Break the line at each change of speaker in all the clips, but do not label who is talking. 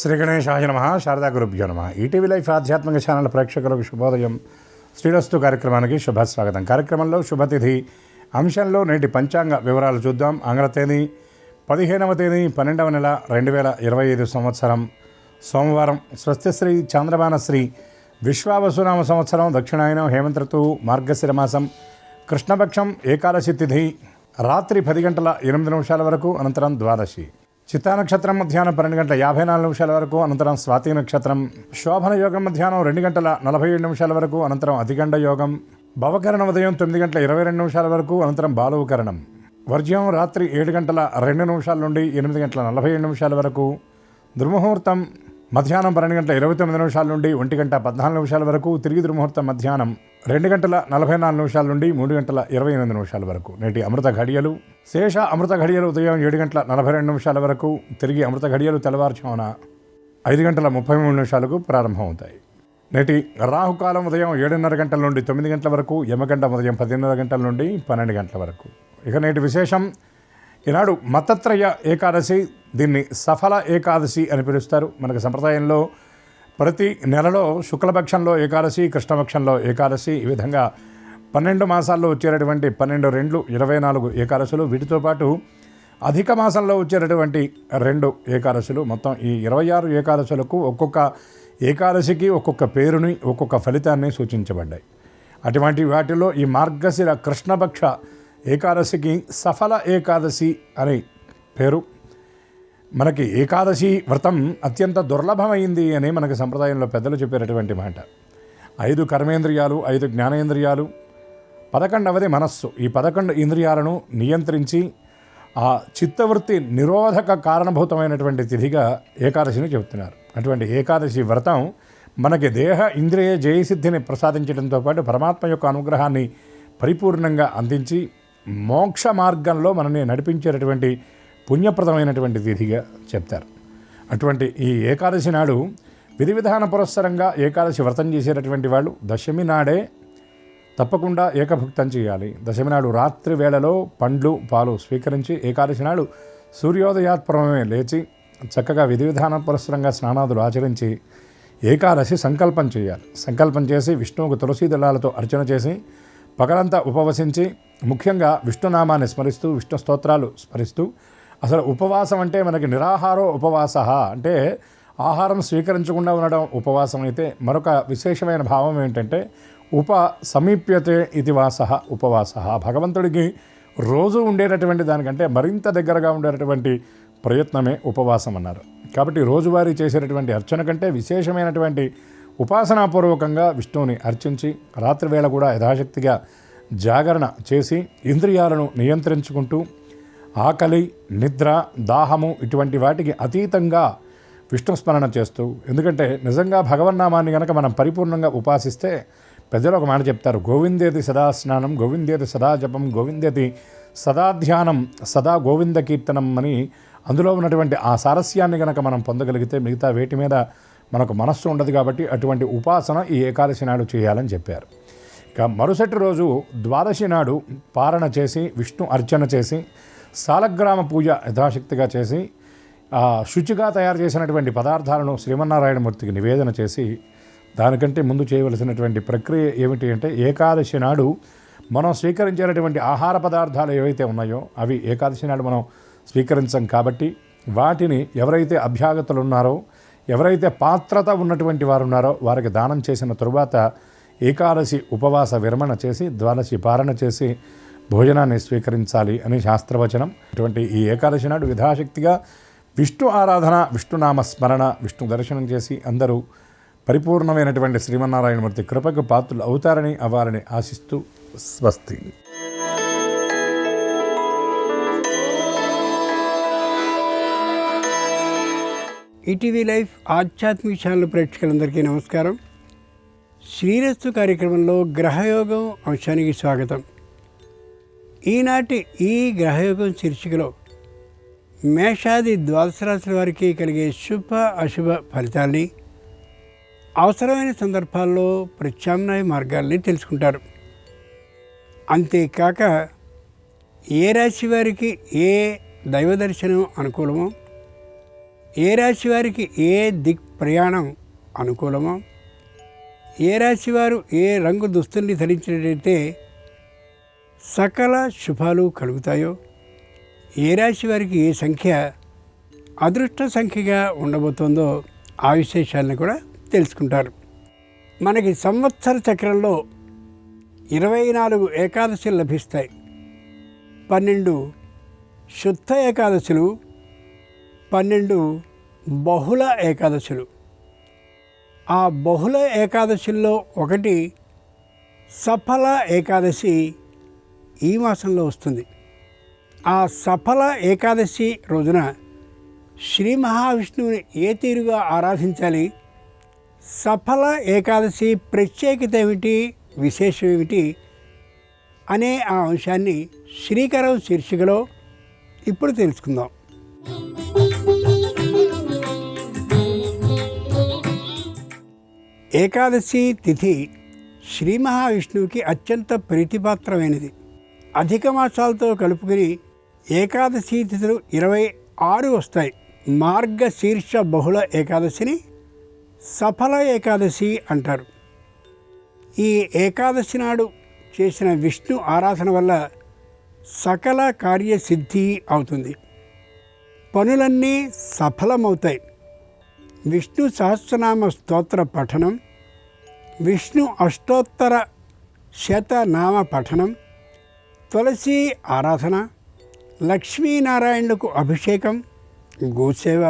శ్రీ గణేశాయ నమః. శారదా గురుభ్యో నమః. ఈటీవీ లైఫ్ ఆధ్యాత్మిక ఛానల్ ప్రేక్షకులకు శుభోదయం. శ్రీరస్తు కార్యక్రమానికి శుభస్వాగతం. కార్యక్రమంలో శుభతిథి అంశంలో నేటి పంచాంగ వివరాలు చూద్దాం. ఆంగ్ల తేదీ 15వ తేదీ 12వ నెల 2025 సంవత్సరం సోమవారం. స్వస్తిశ్రీ చాంద్రమానశ్రీ విశ్వావసునామ సంవత్సరం దక్షిణాయనం హేమంత ఋతువు మార్గశిర మాసం కృష్ణపక్షం ఏకాదశి తిథి రాత్రి 10 గంటల 8 నిమిషాల వరకు, అనంతరం ద్వాదశి. చిత్తా నక్షత్రం మధ్యాహ్నం 12 గంటల 54 నిమిషాల వరకు, అనంతరం స్వాతి నక్షత్రం. శోభన యోగం మధ్యాహ్నం 2 గంటల 47 నిమిషాల వరకు, అనంతరం అతిగండ యోగం. భవకరణం ఉదయం 9 గంటల 22 నిమిషాల వరకు, అనంతరం బాలవకరణం. వర్జ్యం రాత్రి 7 గంటల 2 నిమిషాల నుండి 8 గంటల 47 నిమిషాల వరకు. దుర్ముహూర్తం మధ్యాహ్నం 12 గంటల 29 నిమిషాల నుండి 1 గంట 14 నిమిషాల వరకు. తిరిగి దుర్ముహూర్తం మధ్యాహ్నం 2 గంటల 44 నిమిషాల నుండి 3 గంటల 28 నిమిషాల వరకు. నేటి అమృత ఘడియలు. శేష అమృత ఘడియలు ఉదయం 7 గంటల 42 నిమిషాల వరకు. తిరిగి అమృత ఘడియలు తెల్లవారుజామున 5 గంటల 33 నిమిషాలకు ప్రారంభమవుతాయి. నేటి రాహుకాలం ఉదయం 7:30 గంటల నుండి 9 గంటల వరకు. యమగంట ఉదయం 10:30 గంటల నుండి 12 గంటల వరకు. ఇక నేటి విశేషం, ఈనాడు మతత్రయ ఏకాదశి, దీన్ని సఫల ఏకాదశి అని పిలుస్తారు. మనకు సంప్రదాయంలో ప్రతి నెలలో శుక్లపక్షంలో ఏకాదశి, కృష్ణపక్షంలో ఏకాదశి, ఈ విధంగా 12 మాసాల్లో వచ్చేటటువంటి 12 2 24 ఏకాదశులు, వీటితో పాటు అధిక మాసంలో వచ్చేటటువంటి 2 ఏకాదశులు, మొత్తం ఈ 26 ఏకాదశులకు ఒక్కొక్క ఏకాదశికి ఒక్కొక్క పేరుని, ఒక్కొక్క ఫలితాన్ని సూచించబడ్డాయి. అటువంటి వాటిలో ఈ మార్గశిర కృష్ణపక్ష ఏకాదశికి సఫల ఏకాదశి అనే పేరు. మనకి ఏకాదశి వ్రతం అత్యంత దుర్లభమైంది అని మనకి సంప్రదాయంలో పెద్దలు చెప్పేటటువంటి మాట. 5 కర్మేంద్రియాలు, 5 జ్ఞానేంద్రియాలు, 11వది మనస్సు. ఈ 11 ఇంద్రియాలను నియంత్రించి ఆ చిత్తవృత్తి నిరోధక కారణభూతమైనటువంటి తిథిగా ఏకాదశిని చెబుతున్నారు. అటువంటి ఏకాదశి వ్రతం మనకి దేహ ఇంద్రియ జయసిద్ధిని ప్రసాదించడంతో పాటు పరమాత్మ యొక్క అనుగ్రహాన్ని పరిపూర్ణంగా అందించి మోక్ష మార్గంలో మనల్ని నడిపించేటటువంటి పుణ్యప్రదమైనటువంటి తిథిగా చెప్తారు. అటువంటి ఈ ఏకాదశి నాడు విధి విధాన పురస్సరంగా ఏకాదశి వ్రతం చేసేటటువంటి వాళ్ళు దశమి నాడే తప్పకుండా ఏకభుక్తం చేయాలి. దశమి నాడు రాత్రి వేళలో పండ్లు పాలు స్వీకరించి ఏకాదశి నాడు సూర్యోదయాత్పరమే లేచి చక్కగా విధి విధాన పురస్సరంగా స్నానాదులు ఆచరించి ఏకాదశి సంకల్పం చేయాలి. సంకల్పం చేసి విష్ణువుకు తులసీ దళాలతో అర్చన చేసి పగలంతా ఉపవసించి ముఖ్యంగా విష్ణునామాన్ని స్మరిస్తూ, విష్ణు స్తోత్రాలు స్మరిస్తూ, అసలు ఉపవాసం అంటే మనకి నిరాహారో ఉపవాస అంటే ఆహారం స్వీకరించకుండా ఉండడం ఉపవాసం అయితే, మరొక విశేషమైన భావం ఏంటంటే ఉప సమీప్యతే ఇది వాస ఉపవాస. భగవంతుడికి రోజు ఉండేటటువంటి దానికంటే మరింత దగ్గరగా ఉండేటటువంటి ప్రయత్నమే ఉపవాసం అన్నారు. కాబట్టి రోజువారీ చేసేటటువంటి అర్చన కంటే విశేషమైనటువంటి ఉపాసనాపూర్వకంగా విష్ణువుని అర్చించి రాత్రి వేళ కూడా యథాశక్తిగా జాగరణ చేసి ఇంద్రియాలను నియంత్రించుకుంటూ ఆకలి, నిద్ర, దాహము ఇటువంటి వాటికి అతీతంగా విష్ణుస్మరణ చేస్తూ, ఎందుకంటే నిజంగా భగవన్నామాన్ని కనుక మనం పరిపూర్ణంగా ఉపాసిస్తే పెద్దలు ఒక మాట చెప్తారు, గోవిందేతి సదా స్నానం, గోవిందేతి సదా జపం, గోవిందేతి సదా ధ్యానం, సదా గోవింద కీర్తనం అని అందులో ఉన్నటువంటి ఆ సారస్యాన్ని కనుక మనం పొందగలిగితే మిగతా వేటి మీద మనకు మనస్సు ఉండదు. కాబట్టి అటువంటి ఉపాసన ఈ ఏకాదశి నాడు చేయాలని చెప్పారు. ఇక మరుసటి రోజు ద్వాదశి నాడు పారణ చేసి విష్ణు అర్చన చేసి సాలగ్రామ పూజ యథాశక్తిగా చేసి శుచిగా తయారు చేసినటువంటి పదార్థాలను శ్రీమన్నారాయణమూర్తికి నివేదన చేసి, దానికంటే ముందు చేయవలసినటువంటి ప్రక్రియ ఏమిటి అంటే ఏకాదశి నాడు మనం స్వీకరించేటటువంటి ఆహార పదార్థాలు ఏవైతే ఉన్నాయో అవి ఏకాదశి నాడు మనం స్వీకరించాం. కాబట్టి వాటిని ఎవరైతే అభ్యాగతులు ఉన్నారో, ఎవరైతే పాత్రత ఉన్నటువంటి వారు ఉన్నారో వారికి దానం చేసిన తరువాత ఏకాదశి ఉపవాస విరమణ చేసి ద్వాదశి పారణ చేసి భోజనాన్ని స్వీకరించాలి అని శాస్త్రవచనం. అటువంటి ఈ ఏకాదశి నాడు యథాశక్తిగా విష్ణు ఆరాధన, విష్ణునామ స్మరణ, విష్ణు దర్శనం చేసి అందరూ పరిపూర్ణమైనటువంటి శ్రీమన్నారాయణమూర్తి కృపకు పాత్రులు అవుతారని అవ్వాలని ఆశిస్తూ స్వస్తి.
ఈటీవీ లైఫ్ ఆధ్యాత్మిక ఛానల్ ప్రేక్షకులందరికీ నమస్కారం. శ్రీరస్తు కార్యక్రమంలో గ్రహయోగం అంశానికి స్వాగతం. ఈనాటి ఈ గ్రహయోగం శీర్షికలో మేషాది ద్వాదశ రాశుల వారికి కలిగే శుభ అశుభ ఫలితాల్ని, అవసరమైన సందర్భాల్లో ప్రత్యామ్నాయ మార్గాల్ని తెలుసుకుంటారు. అంతేకాక ఏ రాశి వారికి ఏ దైవ దర్శనం అనుకూలమో, ఏ రాశి వారికి ఏ దిక్ ప్రయాణం అనుకూలమో, ఏ రాశి వారు ఏ రంగు దుస్తుల్ని ధరించినట్లయితే సకల శుభాలు కలుగుతాయో, ఏ రాశి వారికి ఏ సంఖ్య అదృష్ట సంఖ్యగా ఉండబోతోందో ఆ విశేషాలను కూడా తెలుసుకుంటారు. మనకి సంవత్సర చక్రంలో 24 ఏకాదశులు లభిస్తాయి. 12 శుద్ధ ఏకాదశులు, 12 బహుళ ఏకాదశులు. ఆ బహుళ ఏకాదశుల్లో ఒకటి సఫల ఏకాదశి ఈ మాసంలో వస్తుంది. ఆ సఫల ఏకాదశి రోజున శ్రీ మహావిష్ణువుని ఏ తీరుగా ఆరాధించాలి, సఫల ఏకాదశి ప్రత్యేకత ఏమిటి, విశేషం ఏమిటి అనే ఆ అంశాన్ని శ్రీకరం శీర్షికలో ఇప్పుడు తెలుసుకుందాం. ఏకాదశి తిథి శ్రీ మహావిష్ణువుకి అత్యంత ప్రీతిపాత్రమైనది. అధిక మాసాలతో కలుపుకుని ఏకాదశి తిథులు 26 వస్తాయి. మార్గశీర్ష బహుళ ఏకాదశిని సఫల ఏకాదశి అంటారు. ఈ ఏకాదశి నాడు చేసిన విష్ణు ఆరాధన వల్ల సకల కార్యసిద్ధి అవుతుంది, పనులన్నీ సఫలమవుతాయి. విష్ణు సహస్రనామ స్తోత్ర పఠనం, విష్ణు అష్టోత్తర శతనామ పఠనం, తులసి ఆరాధన, లక్ష్మీనారాయణులకు అభిషేకం, గోసేవ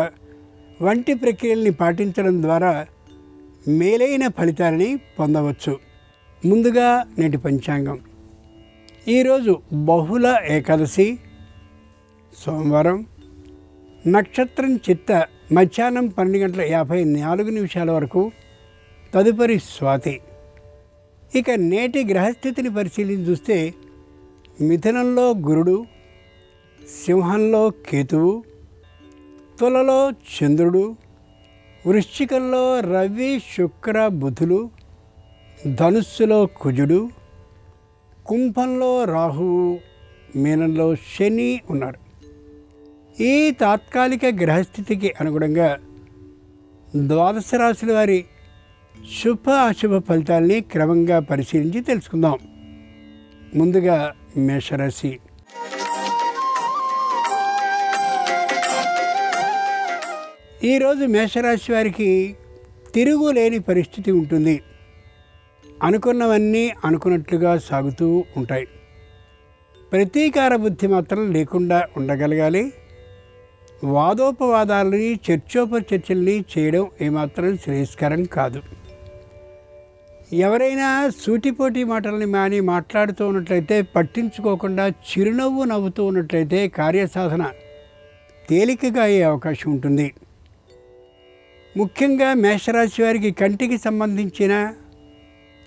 వంటి ప్రక్రియల్ని పాటించడం ద్వారా మేలైన ఫలితాలని పొందవచ్చు. ముందుగా నేటి పంచాంగం. ఈరోజు బహుళ ఏకాదశి, సోమవారం, నక్షత్రం చిత్త, మధ్యాహ్నం 12:54 వరకు, తదుపరి స్వాతి. ఇక నేటి గ్రహస్థితిని పరిశీలించి చూస్తే మిథునంలో గురుడు, సింహంలో కేతువు, తులలో చంద్రుడు, వృశ్చికంలో రవి శుక్ర బుధులు, ధనుస్సులో కుజుడు, కుంభంలో రాహువు, మీనంలో శని ఉన్నారు. ఈ తాత్కాలిక గ్రహస్థితికి అనుగుణంగా ద్వాదశ రాశుల వారి శుభ అశుభ ఫలితాల్ని క్రమంగా పరిశీలించి తెలుసుకుందాం. ముందుగా మేషరాశి. ఈరోజు మేషరాశి వారికి తిరుగులేని పరిస్థితి ఉంటుంది. అనుకున్నవన్నీ అనుకున్నట్లుగా సాగుతూ ఉంటాయి. ప్రతీకార బుద్ధి మాత్రం లేకుండా ఉండగలగాలి. వాదోపవాదాలని, చర్చోపచర్చల్ని చేయడం ఏమాత్రం శ్రేయస్కరం కాదు. ఎవరైనా సూటిపోటి మాటల్ని మాని మాట్లాడుతూ ఉన్నట్లయితే, పట్టించుకోకుండా చిరునవ్వు నవ్వుతూ ఉన్నట్లయితే కార్యసాధన తేలికగా అయ్యే అవకాశం ఉంటుంది. ముఖ్యంగా మేషరాశి వారికి కంటికి సంబంధించిన,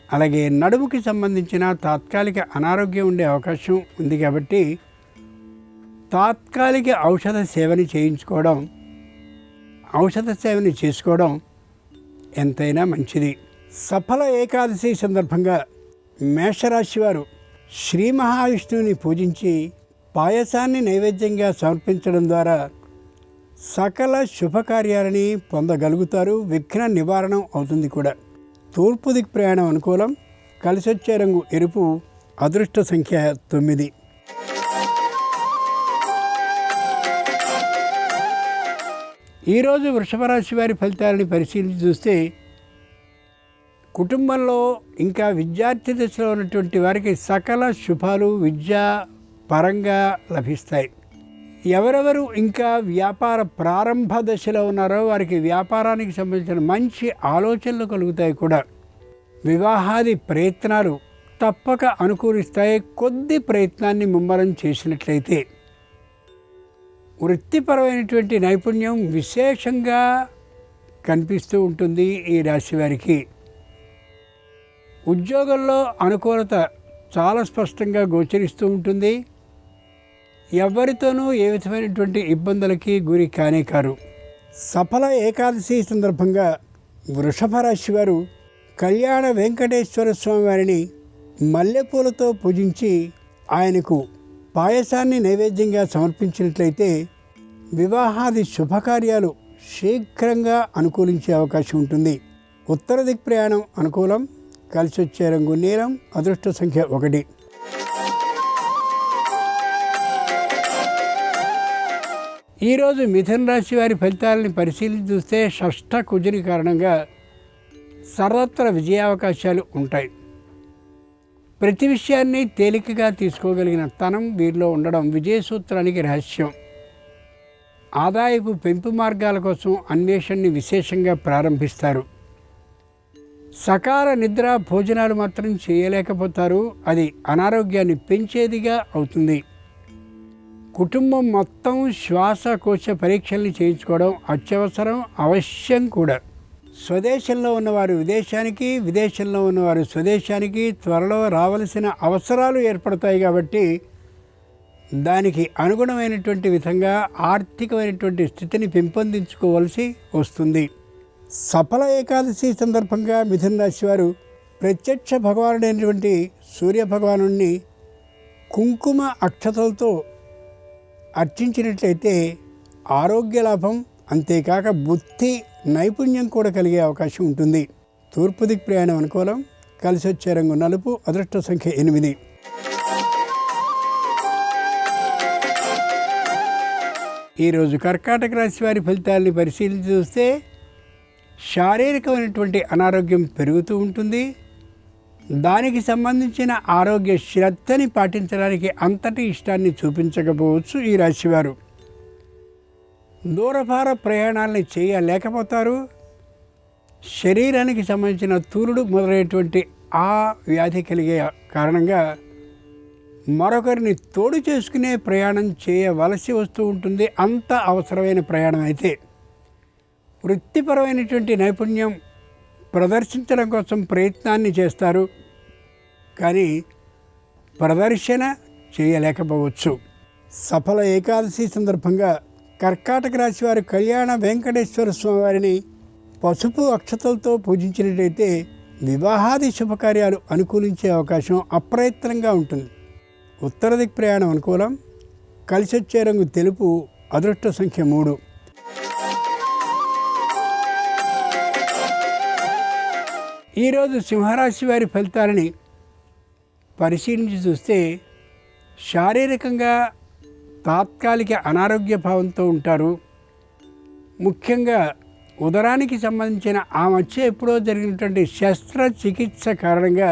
అలాగే నడుముకి సంబంధించిన తాత్కాలిక అనారోగ్యం ఉండే అవకాశం ఉంది. కాబట్టి తాత్కాలిక ఔషధ సేవని చేయించుకోవడం, ఔషధ సేవని చేసుకోవడం ఎంతైనా మంచిది. సఫల ఏకాదశి సందర్భంగా మేషరాశి వారు శ్రీ మహావిష్ణువుని పూజించి పాయసాన్ని నైవేద్యంగా సమర్పించడం ద్వారా సకల శుభకార్యాలని పొందగలుగుతారు. విఘ్న నివారణం అవుతుంది కూడా. తూర్పు దిక్ ప్రయాణం అనుకూలం. కలిసొచ్చే రంగు ఎరుపు. అదృష్ట సంఖ్య 9. ఈరోజు వృషభ రాశి వారి ఫలితాలని పరిశీలించి చూస్తే కుటుంబంలో ఇంకా విద్యార్థి దశలో ఉన్నటువంటి వారికి సకల శుభాలు విద్యా పరంగా లభిస్తాయి. ఎవరెవరు ఇంకా వ్యాపార ప్రారంభ దశలో ఉన్నారో వారికి వ్యాపారానికి సంబంధించిన మంచి ఆలోచనలు కలుగుతాయి కూడా. వివాహాది ప్రయత్నాలు తప్పక అనుకూలిస్తాయి. కొద్ది ప్రయత్నాన్ని ముమ్మరం చేసినట్లయితే వృత్తిపరమైనటువంటి నైపుణ్యం విశేషంగా కనిపిస్తూ ఉంటుంది ఈ రాశి వారికి. ఉద్యోగంలో అనుకూలత చాలా స్పష్టంగా గోచరిస్తూ ఉంటుంది. ఎవరితోనూ ఏ విధమైనటువంటి ఇబ్బందులకి గురి కానే కారు. సఫల ఏకాదశి సందర్భంగా వృషభ రాశి వారు కళ్యాణ వెంకటేశ్వర స్వామి వారిని మల్లెపూలతో పూజించి ఆయనకు పాయసాన్ని నైవేద్యంగా సమర్పించినట్లయితే వివాహాది శుభకార్యాలు శీఘ్రంగా అనుకూలించే అవకాశం ఉంటుంది. ఉత్తర దిక్ ప్రయాణం అనుకూలం. కలిసి వచ్చే రంగు నీలం. అదృష్ట సంఖ్య 1. ఈరోజు మిథున రాశి వారి ఫలితాలని పరిశీలించి చూస్తే షష్ఠ కుజుని కారణంగా సర్వత్ర విజయావకాశాలు ఉంటాయి. ప్రతి విషయాన్ని తేలికగా తీసుకోగలిగిన తనం వీరిలో ఉండడం విజయ సూత్రానికి రహస్యం. ఆదాయపు పెంపు మార్గాల కోసం అన్వేషణని విశేషంగా ప్రారంభిస్తారు. సకాల నిద్ర భోజనాలు మాత్రం చేయలేకపోతారు. అది అనారోగ్యాన్ని పెంచేదిగా అవుతుంది. కుటుంబం మొత్తం శ్వాసకోశ పరీక్షల్ని చేయించుకోవడం అత్యవసరం, అవశ్యం కూడా. స్వదేశంలో ఉన్నవారు విదేశానికి, విదేశంలో ఉన్నవారు స్వదేశానికి త్వరలో రావలసిన అవసరాలు ఏర్పడతాయి. కాబట్టి దానికి అనుగుణమైనటువంటి విధంగా ఆర్థికమైనటువంటి స్థితిని పెంపొందించుకోవలసి వస్తుంది. సఫల ఏకాదశి సందర్భంగా మిథున రాశి వారు ప్రత్యక్ష భగవానుడైనటువంటి సూర్య భగవాను కుంకుమ అక్షతలతో అర్చించినట్లయితే ఆరోగ్య లాభం, అంతేకాక బుద్ధి నైపుణ్యం కూడా కలిగే అవకాశం ఉంటుంది. తూర్పు దిక్ ప్రయాణం అనుకూలం. కలిసి వచ్చే రంగు నలుపు. అదృష్ట సంఖ్య 8. ఈరోజు కర్కాటక రాశి వారి ఫలితాలని పరిశీలించి చూస్తే శారీరకమైనటువంటి అనారోగ్యం పెరుగుతూ ఉంటుంది. దానికి సంబంధించిన ఆరోగ్య శ్రద్ధని పాటించడానికి అంతటి ఇష్టాన్ని చూపించకపోవచ్చు ఈ రాశివారు. దూరభార ప్రయాణాలని చేయలేకపోతారు. శరీరానికి సంబంధించిన తూలుడు మొదలైనటువంటి ఆ వ్యాధి కలిగే కారణంగా మరొకరిని తోడు చేసుకునే ప్రయాణం చేయవలసి వస్తూ ఉంటుంది. అంత అవసరమైన ప్రయాణం అయితే వృత్తిపరమైనటువంటి నైపుణ్యం ప్రదర్శించడం కోసం ప్రయత్నాన్ని చేస్తారు, కానీ ప్రదర్శన చేయలేకపోవచ్చు. సఫల ఏకాదశి సందర్భంగా కర్కాటక రాశి వారు కళ్యాణ వెంకటేశ్వర స్వామి వారిని పసుపు అక్షతలతో పూజించినట్లయితే వివాహాది శుభకార్యాలు అనుకూలించే అవకాశం అప్రయత్నంగా ఉంటుంది. ఉత్తర దిక్ ప్రయాణం అనుకూలం. కలిసి వచ్చే రంగు తెలుపు. అదృష్ట సంఖ్య 3. ఈరోజు సింహరాశి వారి ఫలితాలని పరిశీలించి చూస్తే శారీరకంగా తాత్కాలిక అనారోగ్య భావంతో ఉంటారు. ముఖ్యంగా ఉదరానికి సంబంధించిన ఆ మధ్య ఎప్పుడో జరిగినటువంటి శస్త్రచికిత్స కారణంగా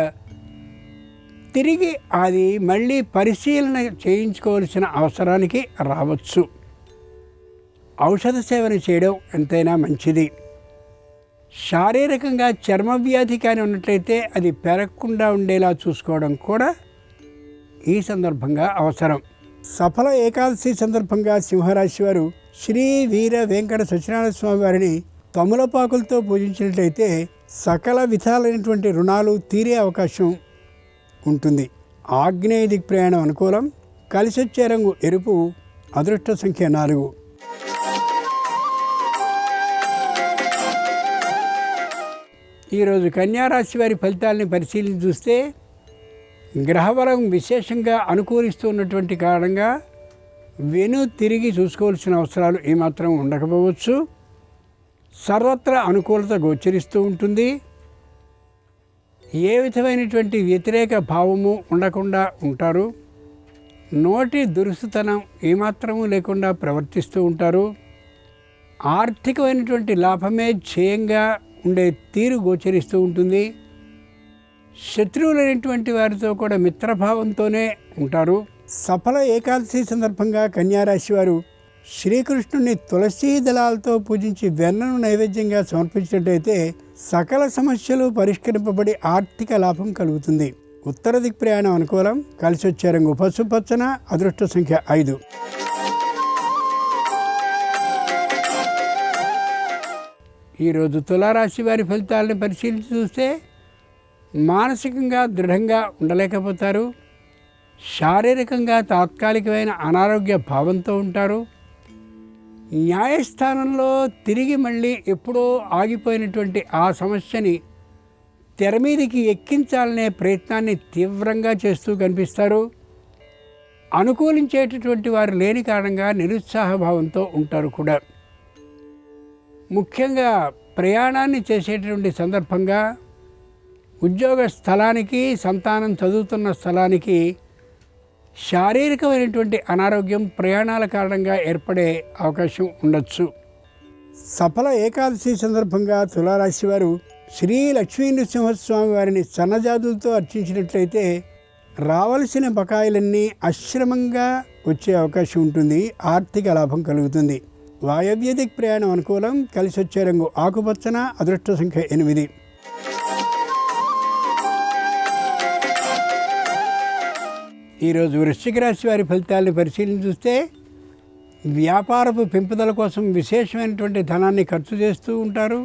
తిరిగి అది మళ్ళీ పరిశీలన చేయించుకోవాల్సిన అవసరానికి రావచ్చు. ఔషధ సేవన చేయడం ఎంతైనా మంచిది. శారీరకంగా చర్మ వ్యాధి కానీ ఉన్నట్లయితే అది పెరగకుండా ఉండేలా చూసుకోవడం కూడా ఈ సందర్భంగా అవసరం. సఫల ఏకాదశి సందర్భంగా సింహరాశి వారు శ్రీ వీర వెంకట సత్యనారాయణ స్వామి వారిని తమలపాకులతో పూజించినట్లయితే సకల విధాలైనటువంటి రుణాలు తీరే అవకాశం ఉంటుంది. ఆగ్నేయ దిక్ ప్రయాణం అనుకూలం. కలిసి వచ్చే రంగు ఎరుపు. అదృష్ట సంఖ్య 4. ఈరోజు కన్యారాశి వారి ఫలితాలని పరిశీలించి చూస్తే గ్రహబలం విశేషంగా అనుకూలిస్తూ ఉన్నటువంటి కారణంగా తిరిగి చూసుకోవాల్సిన అవసరాలు ఏమాత్రం ఉండకపోవచ్చు. సర్వత్రా అనుకూలత గోచరిస్తూ ఉంటుంది. ఏ విధమైనటువంటి వ్యతిరేక భావము ఉండకుండా ఉంటారు. నోటి దురుసుతనం ఏమాత్రము లేకుండా ప్రవర్తిస్తూ ఉంటారు. ఆర్థికమైనటువంటి లాభమే ధ్యేయంగా ఉండే తీరు గోచరిస్తూ ఉంటుంది. శత్రువులైనటువంటి వారితో కూడా మిత్రభావంతోనే ఉంటారు. సఫల ఏకాదశి సందర్భంగా కన్యారాశి వారు శ్రీకృష్ణుని తులసీ దళాలతో పూజించి వెన్నను నైవేద్యంగా సమర్పించినట్లయితే సకల సమస్యలు పరిష్కరింపబడి ఆర్థిక లాభం కలుగుతుంది. ఉత్తర దిక్ ప్రయాణం అనుకూలం. కలిసి వచ్చే రంగు పసుపచ్చన. అదృష్ట సంఖ్య 5. ఈరోజు తులారాశి వారి ఫలితాలను పరిశీలించి చూస్తే మానసికంగా దృఢంగా ఉండలేకపోతారు. శారీరకంగా తాత్కాలికమైన అనారోగ్య భావంతో ఉంటారు. న్యాయస్థానంలో తిరిగి మళ్ళీ ఎప్పుడో ఆగిపోయినటువంటి ఆ సమస్యని తెర మీదకి ఎక్కించాలనే ప్రయత్నాన్ని తీవ్రంగా చేస్తూ కనిపిస్తారు. అనుకూలించేటటువంటి వారు లేని కారణంగా నిరుత్సాహభావంతో ఉంటారు కూడా. ముఖ్యంగా ప్రయాణాన్ని చేసేటటువంటి సందర్భంగా ఉద్యోగ స్థలానికి, సంతానం చదువుతున్న స్థలానికి శారీరకమైనటువంటి అనారోగ్యం ప్రయాణాల కారణంగా ఏర్పడే అవకాశం ఉండొచ్చు. సఫల ఏకాదశి సందర్భంగా తులారాశి వారు శ్రీ లక్ష్మీ నృసింహస్వామి వారిని సన్నజాతులతో అర్చించినట్లయితే రావలసిన బకాయిలన్నీ అశ్రమంగా వచ్చే అవకాశం ఉంటుంది. ఆర్థిక లాభం కలుగుతుంది. వాయవ్య ప్రయాణం అనుకూలం. కలిసి వచ్చే రంగు ఆకుపచ్చన. అదృష్ట సంఖ్య 8. ఈరోజు వృశ్చిక రాశి వారి ఫలితాలను పరిశీలన చూస్తే వ్యాపారపు పెంపుదల కోసం విశేషమైనటువంటి ధనాన్ని ఖర్చు చేస్తూ ఉంటారు.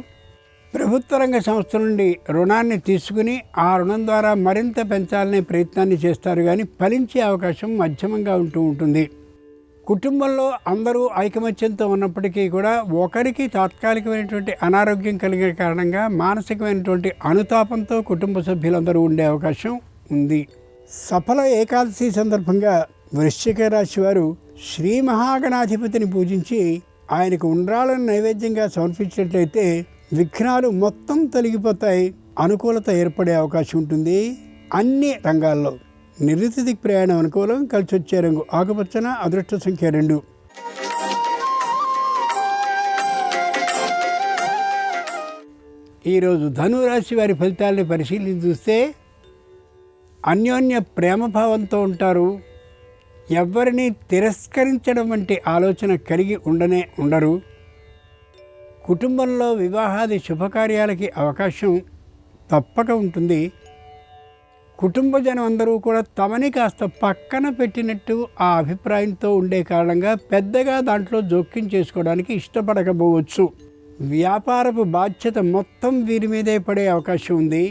ప్రభుత్వ రంగ సంస్థ నుండి రుణాన్ని తీసుకుని ఆ రుణం ద్వారా మరింత పెంచాలనే ప్రయత్నాన్ని చేస్తారు, కానీ ఫలించే అవకాశం మధ్యమంగా ఉంటుంది. కుటుంబంలో అందరూ ఐకమత్యంతో ఉన్నప్పటికీ కూడా ఒకరికి తాత్కాలికమైనటువంటి అనారోగ్యం కలిగే కారణంగా మానసికమైనటువంటి అనుతాపంతో కుటుంబ సభ్యులందరూ ఉండే అవకాశం ఉంది. సఫల ఏకాదశి సందర్భంగా వృశ్చిక రాశి వారు శ్రీ మహాగణాధిపతిని పూజించి ఆయనకు ఉండ్రాలను నైవేద్యంగా సమర్పించినట్లయితే విఘ్నాలు మొత్తం తొలగిపోతాయి. అనుకూలత ఏర్పడే అవకాశం ఉంటుంది. అన్ని రంగాల్లో నిరుతి ప్రయాణం అనుకూలం. కలిసి వచ్చే రంగు ఆకుపచ్చన. అదృష్ట సంఖ్య 2. ఈరోజు ధనురాశి వారి ఫలితాలని పరిశీలించి చూస్తే అన్యోన్య ప్రేమభావంతో ఉంటారు. ఎవరిని తిరస్కరించడం వంటి ఆలోచన కలిగి ఉండరు. కుటుంబంలో వివాహాది శుభకార్యాలకి అవకాశం తప్పక ఉంటుంది. కుటుంబ జనం అందరూ కూడా తమని కాస్త పక్కన పెట్టినట్టు ఆ అభిప్రాయంతో ఉండే కారణంగా పెద్దగా దాంట్లో జోక్యం చేసుకోవడానికి ఇష్టపడకపోవచ్చు. వ్యాపారపు బాధ్యత మొత్తం వీరి మీదే పడే అవకాశం ఉంది.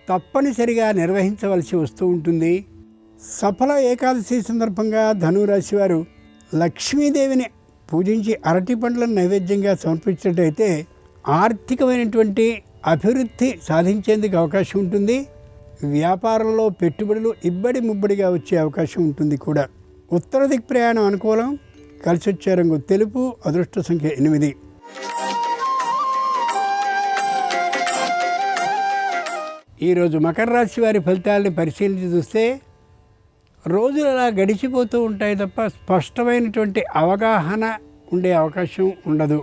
తప్పనిసరిగా నిర్వహించవలసి వస్తూ ఉంటుంది. సఫల ఏకాదశి సందర్భంగా ధనురాశి వారు లక్ష్మీదేవిని పూజించి అరటి పండ్లను నైవేద్యంగా సమర్పించినట్టయితే ఆర్థికమైనటువంటి అభివృద్ధి సాధించేందుకు అవకాశం ఉంటుంది. వ్యాపారంలో పెట్టుబడులు ఇబ్బడి ముబ్బడిగా వచ్చే అవకాశం ఉంటుంది కూడా. ఉత్తర దిక్ ప్రయాణం అనుకూలం. కలిసి వచ్చే రంగు తెలుపు. అదృష్ట సంఖ్య 8. ఈరోజు మకర రాశి వారి ఫలితాలని పరిశీలించి చూస్తే రోజులు అలా గడిచిపోతూ ఉంటాయి తప్ప స్పష్టమైనటువంటి అవగాహన ఉండే అవకాశం ఉండదు.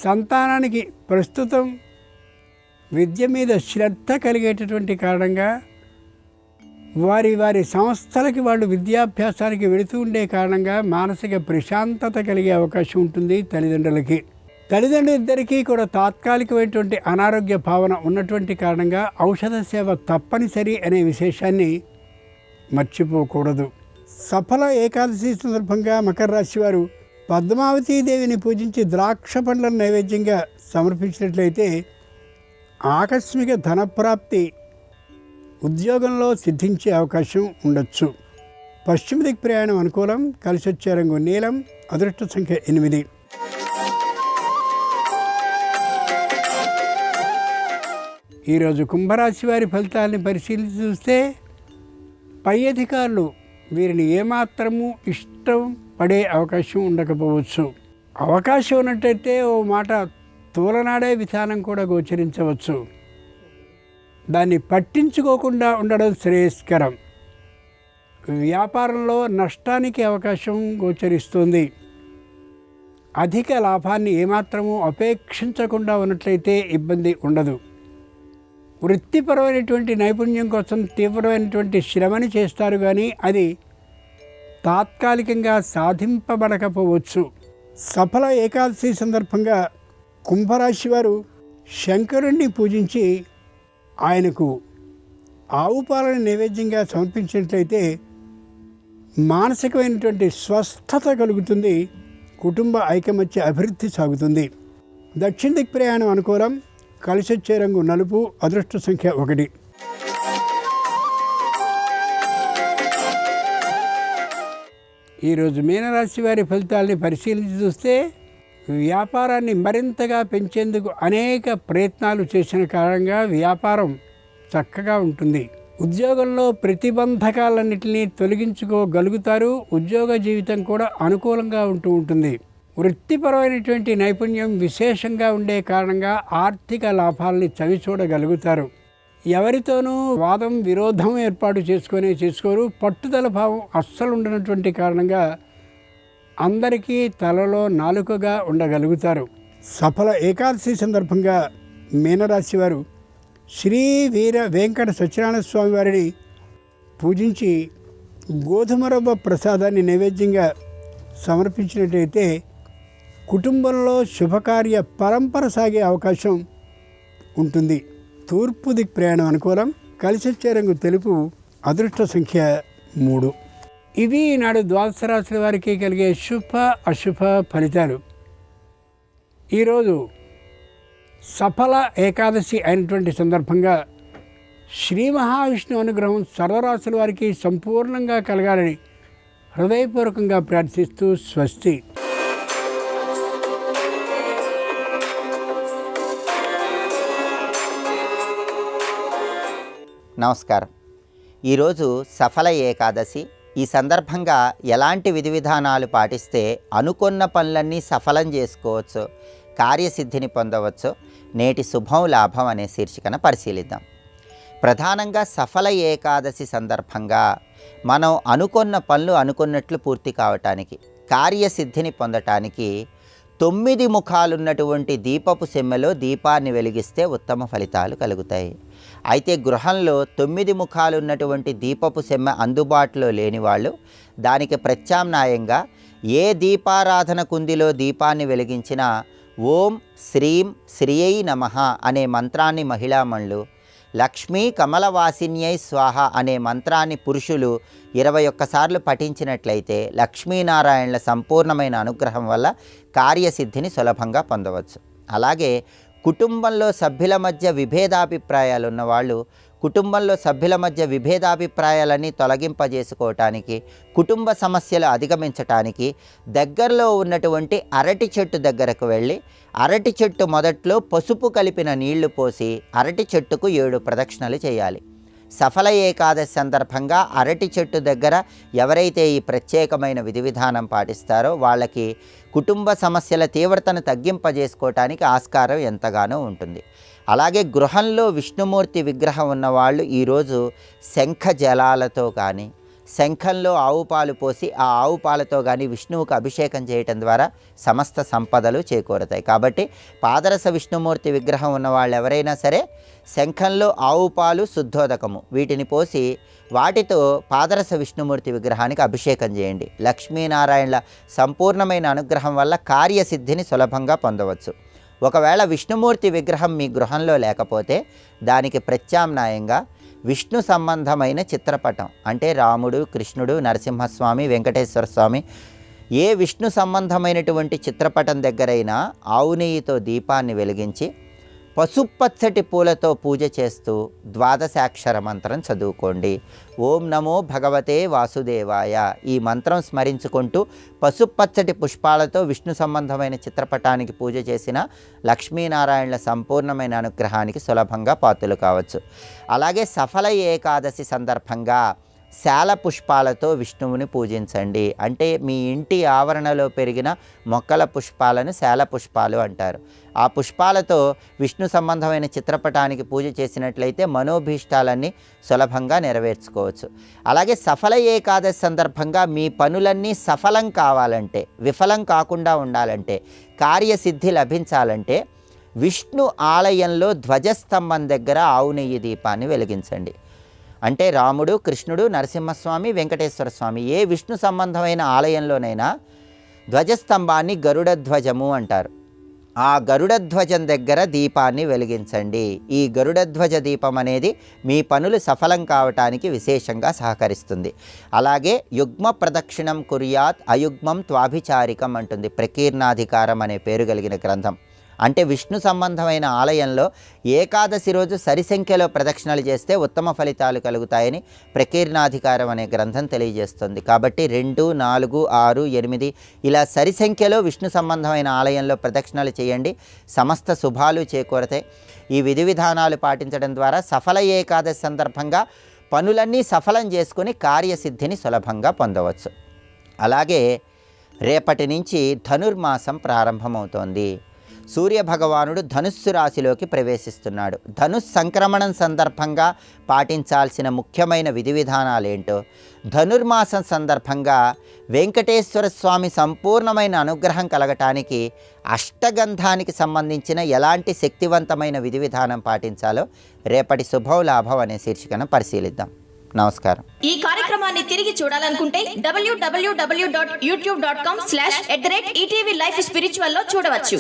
సంతానానికి ప్రస్తుతం విద్య మీద శ్రద్ధ కలిగేటటువంటి కారణంగా వారి సంస్థలకి వాళ్ళు విద్యాభ్యాసానికి వెళుతూ ఉండే కారణంగా మానసిక ప్రశాంతత కలిగే అవకాశం ఉంటుంది తల్లిదండ్రులకి. తల్లిదండ్రులిద్దరికీ కూడా తాత్కాలికమైనటువంటి అనారోగ్య భావన ఉన్నటువంటి కారణంగా ఔషధ సేవ తప్పనిసరి అనే విశేషాన్ని మర్చిపోకూడదు. సఫల ఏకాదశి సందర్భంగా మకర రాశి వారు పద్మావతీదేవిని పూజించి ద్రాక్ష పండ్లను నైవేద్యంగా సమర్పించినట్లయితే ఆకస్మిక ధనప్రాప్తి ఉద్యోగంలో సిద్ధించే అవకాశం ఉండొచ్చు. పశ్చిమ దిక్ ప్రయాణం అనుకూలం. కలిసి వచ్చే రంగు నీలం. అదృష్ట సంఖ్య 8. ఈరోజు కుంభరాశి వారి ఫలితాలని పరిశీలించి చూస్తే పై అధికారులు వీరిని ఏమాత్రము ఇష్టం పడే అవకాశం ఉండకపోవచ్చు. అవకాశం ఉన్నట్టయితే ఓ మాట తూలనాడే విధానం కూడా గోచరించవచ్చు. దాన్ని పట్టించుకోకుండా ఉండడం శ్రేయస్కరం. వ్యాపారంలో నష్టానికి అవకాశం గోచరిస్తుంది. అధిక లాభాన్ని ఏమాత్రము అపేక్షించకుండా ఉన్నట్లయితే ఇబ్బంది ఉండదు. వృత్తిపరమైనటువంటి నైపుణ్యం కోసం తీవ్రమైనటువంటి శ్రమని చేస్తారు, కానీ అది తాత్కాలికంగా సాధింపబడకపోవచ్చు. సఫల ఏకాదశి సందర్భంగా కుంభరాశి వారు శంకరుణ్ణి పూజించి ఆయనకు ఆవు పాలను నైవేద్యంగా సమర్పించినట్లయితే మానసికమైనటువంటి స్వస్థత కలుగుతుంది. కుటుంబ ఐకమత్య అభివృద్ధి సాగుతుంది. దక్షిణ దిక్ ప్రయాణం అనుకూలం. కలిసి వచ్చే రంగు నలుపు. అదృష్ట సంఖ్య 1. ఈరోజు మీనరాశి వారి ఫలితాలని పరిశీలించి చూస్తే వ్యాపారాన్ని మరింతగా పెంచేందుకు అనేక ప్రయత్నాలు చేసిన కారణంగా వ్యాపారం చక్కగా ఉంటుంది. ఉద్యోగంలో ప్రతిబంధకాలన్నింటినీ తొలగించుకోగలుగుతారు. ఉద్యోగ జీవితం కూడా అనుకూలంగా ఉంటుంది. వృత్తిపరమైనటువంటి నైపుణ్యం విశేషంగా ఉండే కారణంగా ఆర్థిక లాభాలని చవిచూడగలుగుతారు. ఎవరితోనూ వాదం విరోధం ఏర్పాటు చేసుకోరు. పట్టుదల భావం అస్సలు ఉండనటువంటి కారణంగా అందరికీ తలలో నాలుకగా ఉండగలుగుతారు. సఫల ఏకాదశి సందర్భంగా మీనరాశి వారు శ్రీ వీర వెంకట సత్యనారాయణ స్వామి వారిని పూజించి గోధుమ రవ్వ ప్రసాదాన్ని నైవేద్యంగా సమర్పించినట్టయితే కుటుంబంలో శుభకార్య పరంపర సాగే అవకాశం ఉంటుంది. తూర్పు దిక్ ప్రయాణం అనుకూలం. కలిసి వచ్చే రంగు తెలుపు. అదృష్ట సంఖ్య 3. ఇవి ఈనాడు ద్వాదశ రాశుల వారికి కలిగే శుభ అశుభ ఫలితాలు. ఈరోజు సఫల ఏకాదశి అయినటువంటి సందర్భంగా శ్రీ మహావిష్ణు అనుగ్రహం సర్వరాశుల వారికి సంపూర్ణంగా కలగాలని హృదయపూర్వకంగా ప్రార్థిస్తూ స్వస్తి.
నమస్కారం. ఈరోజు సఫల ఏకాదశి. ఈ సందర్భంగా ఎలాంటి విధి విధానాలు పాటిస్తే అనుకున్న పనులన్నీ సఫలం చేసుకోవచ్చు, కార్యసిద్ధిని పొందవచ్చు, నేటి శుభం లాభం అనే శీర్షికను పరిశీలిద్దాం. ప్రధానంగా సఫల ఏకాదశి సందర్భంగా మనం అనుకున్న పనులు అనుకున్నట్లు పూర్తి కావటానికి, కార్యసిద్ధిని పొందటానికి 9 ముఖాలున్నటువంటి దీపపు సెమ్మెలో దీపాన్ని వెలిగిస్తే ఉత్తమ ఫలితాలు కలుగుతాయి. అయితే గృహంలో 9 ముఖాలు ఉన్నటువంటి దీపపు సెమ్మె అందుబాటులో లేని వాళ్ళు దానికి ప్రత్యామ్నాయంగా ఏ దీపారాధన కుందిలో దీపాన్ని వెలిగించినా ఓం శ్రీం శ్రీయై నమః అనే మంత్రాన్ని మహిళామణులు, లక్ష్మీ కమలవాసిన్యై స్వాహ అనే మంత్రాన్ని పురుషులు 21 సార్లు పఠించినట్లయితే లక్ష్మీనారాయణల సంపూర్ణమైన అనుగ్రహం వల్ల కార్యసిద్ధిని సులభంగా పొందవచ్చు. అలాగే కుటుంబంలో సభ్యుల మధ్య విభేదాభిప్రాయాలు ఉన్నవాళ్ళు కుటుంబంలో సభ్యుల మధ్య విభేదాభిప్రాయాలన్నీ తొలగింపజేసుకోవటానికి, కుటుంబ సమస్యలు అధిగమించటానికి దగ్గరలో ఉన్నటువంటి అరటి చెట్టు దగ్గరకు వెళ్ళి అరటి చెట్టు మొదట్లో పసుపు కలిపిన నీళ్లు పోసి అరటి చెట్టుకు 7 ప్రదక్షిణలు చేయాలి. సఫల ఏకాదశి సందర్భంగా అరటి చెట్టు దగ్గర ఎవరైతే ఈ ప్రత్యేకమైన విధి విధానం పాటిస్తారో వాళ్ళకి కుటుంబ సమస్యల తీవ్రతను తగ్గింపజేసుకోవటానికి ఆస్కారం ఎంతగానో ఉంటుంది. అలాగే గృహంలో విష్ణుమూర్తి విగ్రహం ఉన్నవాళ్ళు ఈరోజు శంఖ జలాలతో కానీ, శంఖంలో ఆవు పాలు పోసి ఆ ఆవు పాలతో కానీ విష్ణువుకు అభిషేకం చేయటం ద్వారా సమస్త సంపదలు చేకూరతాయి. కాబట్టి పాదరస విష్ణుమూర్తి విగ్రహం ఉన్నవాళ్ళు ఎవరైనా సరే శంఖంలో ఆవు పాలు శుద్ధోదకము వీటిని పోసి వాటితో పాదరస విష్ణుమూర్తి విగ్రహానికి అభిషేకం చేయండి. లక్ష్మీనారాయణల సంపూర్ణమైన అనుగ్రహం వల్ల కార్యసిద్ధిని సులభంగా పొందవచ్చు. ఒకవేళ విష్ణుమూర్తి విగ్రహం మీ గృహంలో లేకపోతే దానికి ప్రత్యామ్నాయంగా విష్ణు సంబంధమైన చిత్రపటం అంటే రాముడు, కృష్ణుడు, నరసింహస్వామి, వెంకటేశ్వర స్వామి ఏ విష్ణు సంబంధమైనటువంటి చిత్రపటం దగ్గరైనా ఆవు నెయ్యితో దీపాన్ని వెలిగించి పసుపచ్చటి పూలతో పూజ చేస్తూ ద్వాదశాక్షర మంత్రం చదువుకోండి. ఓం నమో భగవతే వాసుదేవాయ ఈ మంత్రం స్మరించుకుంటూ పసుపచ్చటి పుష్పాలతో విష్ణు సంబంధమైన చిత్రపటానికి పూజ చేసిన లక్ష్మీనారాయణల సంపూర్ణమైన అనుగ్రహానికి సులభంగా పాత్రలు కావచ్చు. అలాగే సఫల ఏకాదశి సందర్భంగా శాల పుష్పాలతో విష్ణువుని పూజించండి. అంటే మీ ఇంటి ఆవరణలో పెరిగిన మొక్కల పుష్పాలను శాల పుష్పాలు అంటారు. ఆ పుష్పాలతో విష్ణు సంబంధమైన చిత్రపటానికి పూజ చేసినట్లయితే మనోభీష్టాలన్నీ సులభంగా నెరవేర్చుకోవచ్చు. అలాగే సఫల ఏకాదశి సందర్భంగా మీ పనులన్నీ సఫలం కావాలంటే, విఫలం కాకుండా ఉండాలంటే, కార్యసిద్ధి లభించాలంటే విష్ణు ఆలయంలో ధ్వజస్తంభం దగ్గర ఆవు నెయ్యి దీపాన్ని వెలిగించండి. అంటే రాముడు, కృష్ణుడు, నరసింహస్వామి, వెంకటేశ్వర స్వామి ఏ విష్ణు సంబంధమైన ఆలయంలోనైనా ధ్వజస్తంభాన్ని గరుడ ధ్వజము అంటారు. ఆ గరుడ ధ్వజం దగ్గర దీపాన్ని వెలిగించండి. ఈ గరుడ ధ్వజ దీపం అనేది మీ పనులు సఫలం కావటానికి విశేషంగా సహకరిస్తుంది. అలాగే యుగ్మ ప్రదక్షిణం కుర్యాత్ అయుగ్మం త్వాభిచారికం అంటుంది ప్రకీర్ణాధికారం అనే పేరు కలిగిన గ్రంథం. అంటే విష్ణు సంబంధమైన ఆలయంలో ఏకాదశి రోజు సరిసంఖ్యలో ప్రదక్షిణలు చేస్తే ఉత్తమ ఫలితాలు కలుగుతాయని ప్రకీర్ణాధికారం అనే గ్రంథం తెలియజేస్తుంది. కాబట్టి 2, 4, 6, 8 ఇలా సరిసంఖ్యలో విష్ణు సంబంధమైన ఆలయంలో ప్రదక్షిణలు చేయండి. సమస్త శుభాలు చేకూరతాయి. ఈ విధి విధానాలు పాటించడం ద్వారా సఫల ఏకాదశి సందర్భంగా పనులన్నీ సఫలం చేసుకుని కార్యసిద్ధిని సులభంగా పొందవచ్చు. అలాగే రేపటి నుంచి ధనుర్మాసం ప్రారంభమవుతోంది. సూర్యభగవానుడు ధనుస్సు రాశిలోకి ప్రవేశిస్తున్నాడు. ధనుస్ సంక్రమణం సందర్భంగా పాటించాల్సిన ముఖ్యమైన విధి విధానాలేంటో, ధనుర్మాసం సందర్భంగా వెంకటేశ్వర స్వామి సంపూర్ణమైన అనుగ్రహం కలగటానికి అష్టగంధానికి సంబంధించిన ఎలాంటి శక్తివంతమైన విధి విధానం పాటించాలో రేపటి శుభం లాభం అనే శీర్షికను పరిశీలిద్దాం. నమస్కారం.
ఈ కార్యక్రమాన్ని తిరిగి చూడాలనుకుంటే www.youtube.com/ETV Life Spiritual లో చూడవచ్చు.